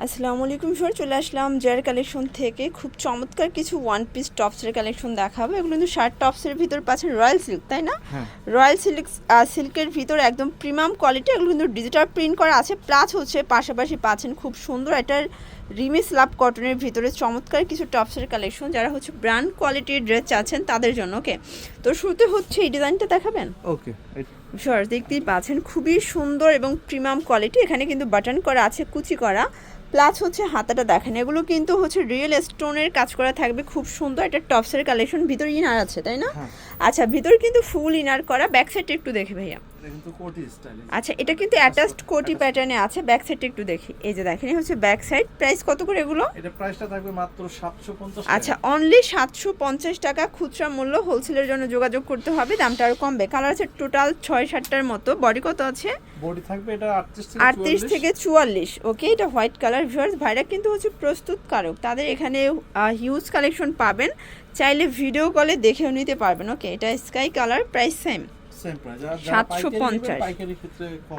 আসসালামু আলাইকুম স্যার, চলে আসলাম জয়ের কালেকশন থেকে। খুব চমৎকার কিছু ওয়ান পিস টপসের কালেকশন দেখাবো। এগুলো কিন্তু শার্ট টপসের ভিতর পাচ্ছেন রয়্যাল সিল্ক, তাই না? রয়্যাল সিল্কের ভিতর একদম প্রিমিয়াম কোয়ালিটি। এগুলো কিন্তু ডিজিটাল প্রিন্ট করা আছে, প্লাস হচ্ছে পাশাপাশি পাচ্ছেন খুব সুন্দর এটার রিমি স্ল্যাব কটনের ভিতরে চমৎকার কিছু টপসের কালেকশন। যারা হচ্ছে ব্র্যান্ড কোয়ালিটির ড্রেস চাচ্ছেন তাদের জন্য। ওকে, তো শুরুতে হচ্ছে এই ডিজাইনটা দেখাবেন। ওকে শর্ট দেখতেই পাচ্ছেন, খুবই সুন্দর এবং প্রিমিয়াম কোয়ালিটি। এখানে কিন্তু বাটন করা আছে, কুচি করা, প্লাস হচ্ছে হাতাটা দেখেন। এগুলো কিন্তু হচ্ছে রিয়েল স্টোনের কাজ করা থাকবে, খুব সুন্দর একটা টপসের কালেকশন। ভিতর ইনার আছে, তাই না? আচ্ছা, ভিতর কিন্তু ফুল ইনার করা। ব্যাক সাইডটা একটু দেখি ভাইয়া। আচ্ছা, এটা কিন্তু অ্যাটাচড কোটি প্যাটার্নে আছে। ব্যাক সাইডটা একটু দেখি। এই যে দেখেন, হচ্ছে ব্যাক সাইড। প্রাইস কত করে এগুলো? এটা প্রাইসটা থাকবে মাত্র 750 টাকা। আচ্ছা, অনলি 750 টাকা খুচরা মূল্য। হোলসেলের জন্য যোগাযোগ করতে হবে, দামটা আরো কমবে। কালার আছে টোটাল 6-7টার মতো। বডি কত আছে? বডি থাকবে এটা 38 থেকে 44। ওকে, এটা হোয়াইট কালার। ভিউয়ার্স, ভাইরা কিন্তু হচ্ছে প্রস্তুতকারক, তাদের এখানে হিউজ কালেকশন পাবেন। চাইলে ভিডিও কলে দেখেও নিতে পারবেন। ওকে, এটা স্কাই কালার। Price same 750।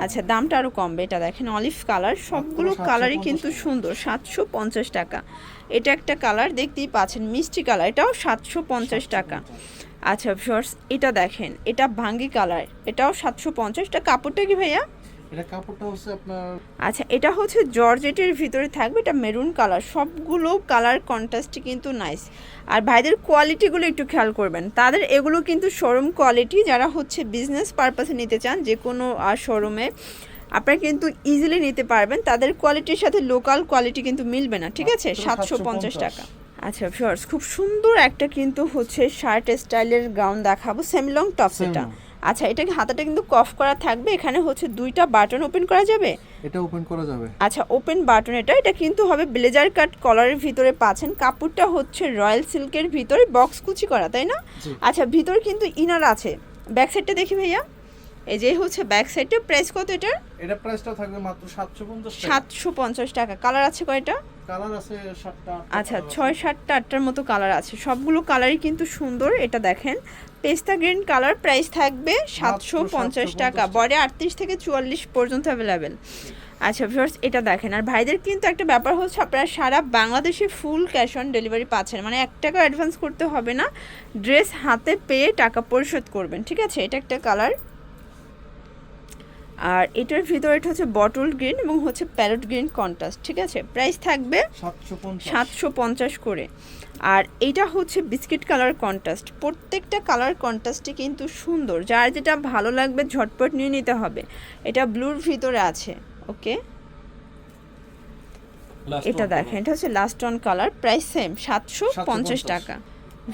আচ্ছা, দামটা আরও কমবে। এটা দেখেন অলিভ কালার, সবগুলো কালারই কিন্তু সুন্দর। 750 টাকা। এটা একটা কালার দেখতেই পাচ্ছেন, মিষ্টি কালার, এটাও 750 টাকা। আচ্ছা ভিউয়ার্স, এটা দেখেন, এটা ভাঙ্গি কালার, এটাও 750 টাকা। কাপড়টা কি ভাইয়া? এটা কাপড়টা হচ্ছে আপনার, আচ্ছা, এটা হচ্ছে জর্জেটের ভিতরে থাকবে। এটা মেরুন কালার। সবগুলো কালার কন্ট্রাস্টই কিন্তু নাইস। আর ভাইদের কোয়ালিটিগুলো একটু খেয়াল করবেন, তাদের এগুলো কিন্তু শোরুম কোয়ালিটি। যারা হচ্ছে বিজনেস পারপাসে নিতে চান যে কোনো শোরুমে, আপনারা কিন্তু ইজিলি নিতে পারবেন। তাদের কোয়ালিটির সাথে লোকাল কোয়ালিটি কিন্তু মিলবে না, ঠিক আছে? 750 টাকা। আচ্ছা ভিউয়ার্স, খুব সুন্দর একটা কিন্তু হচ্ছে শার্ট স্টাইলের গাউন দেখাবো, সেমি লং টপস। এটা আচ্ছা, এটাকে হাতাটা কিন্তু কফ করা থাকবে। এখানে হচ্ছে দুইটা বাটন ওপেন করা যাবে। এটা ওপেন করা যাবে। আচ্ছা, ওপেন বাটন। এটা কিন্তু হবে ব্লেজার কাট কলারের ভিতরে পাচ্ছেন। কাপড়টা হচ্ছে রয়্যাল সিল্কের ভিতরে বক্স কুচি করা, তাই না? আচ্ছা, ভিতরে কিন্তু ইনার আছে। ব্যাক সাইডটা দেখি ভাইয়া। এই যে হচ্ছে ব্যাক সাইডটা। প্রাইস কত এটার? এটা প্রাইসটা থাকবে মাত্র 750 টাকা। 750 টাকা। কালার আছে কয়টা? কালার আছে 7টা। আচ্ছা, 6-7টা 8টার মতো কালার আছে। সবগুলো কালারই কিন্তু সুন্দর। এটা দেখেন পেস্তা গ্রিন কালার। প্রাইস থাকবে 750 টাকা। বডি 38 থেকে 44 পর্যন্ত অ্যাভেলেবেল। আচ্ছা ভিউয়ার্স, এটা দেখেন। আর ভাইদের কিন্তু একটা ব্যাপার হচ্ছে, আপনারা সারা বাংলাদেশে ফুল ক্যাশ অন ডেলিভারি পাচ্ছেন, মানে 1 টাকা অ্যাডভান্স করতে হবে না। ড্রেস হাতে পেয়ে টাকা পরিশোধ করবেন, ঠিক আছে? এটা একটা কালার। আর এটার ভিতরে এটা হচ্ছে বটল গ্রিন এবং হচ্ছে প্যারট গ্রিন কন্ট্রাস্ট, ঠিক আছে? প্রাইস থাকবে 750 করে। আর এইটা হচ্ছে বিস্কিট কালার কন্ট্রাস্ট। প্রত্যেকটা কালার কন্ট্রাস্টই কিন্তু সুন্দর। যার যেটা ভালো লাগবে ঝটপট নিয়ে নিতে হবে। এটা ব্লুর ভিতরে আছে। ওকে, এটা দেখেন, এটা হচ্ছে last on colour. Price same 750 টাকা।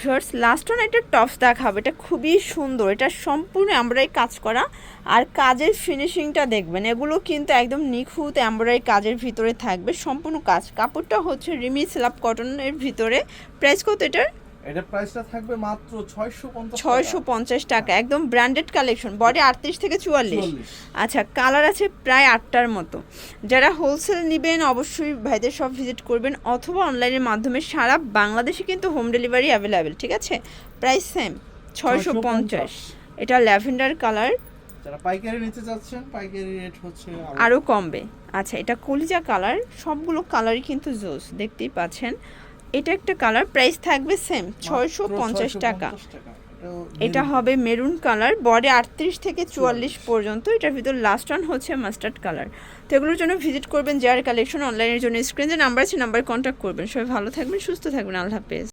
ভিউয়ার্স, লাস্ট অন একটা টপস দেখাবো। এটা খুবই সুন্দর। এটা সম্পূর্ণ এমব্রয়ডারি কাজ করা। আর কাজের ফিনিশিংটা দেখবেন, এগুলো কিন্তু একদম নিখুঁত এমব্রয়ডারি কাজের ভিতরে থাকবে সম্পূর্ণ কাজ। কাপড়টা হচ্ছে রিমি স্ল্যাব কটনের ভিতরে। প্রাইস কত এটার? এটা প্রাইসটা থাকবে মাত্র 650 টাকা। একদম ব্র্যান্ডেড কালেকশন। বডি 38 থেকে 44। আচ্ছা, কালার আছে প্রায় 8টার মতো। যারা হোলসেল নেবেন অবশ্যই ভাইদের সব ভিজিট করবেন, অথবা অনলাইনের মাধ্যমে সারা বাংলাদেশে কিন্তু হোম ডেলিভারি অ্যাভেলেবেল, ঠিক আছে? Price same 650। এটা ল্যাভেন্ডার কালার। যারা পাইকারি নিতে যাচ্ছেন পাইকারি রেট হচ্ছে আরও কমবে। আচ্ছা, এটা কলিজা কালার। সবগুলো কালারই কিন্তু জোস, দেখতেই পাচ্ছেন। এটা একটা কালার। প্রাইস থাকবে সেম 650 টাকা। এটা হবে মেরুন কালার। বডি 38 থেকে 44 পর্যন্ত। এটার ভিতর লাস্ট ওয়ান হচ্ছে মাস্টার্ড কালার। তো এগুলোর জন্য ভিজিট করবেন জেআর কালেকশন। অনলাইনের জন্য স্ক্রিনে যে নাম্বার আছে, নাম্বার কন্ট্যাক্ট করবেন। সবাই ভালো থাকবেন, সুস্থ থাকবেন। আল্লাহ হাফেজ।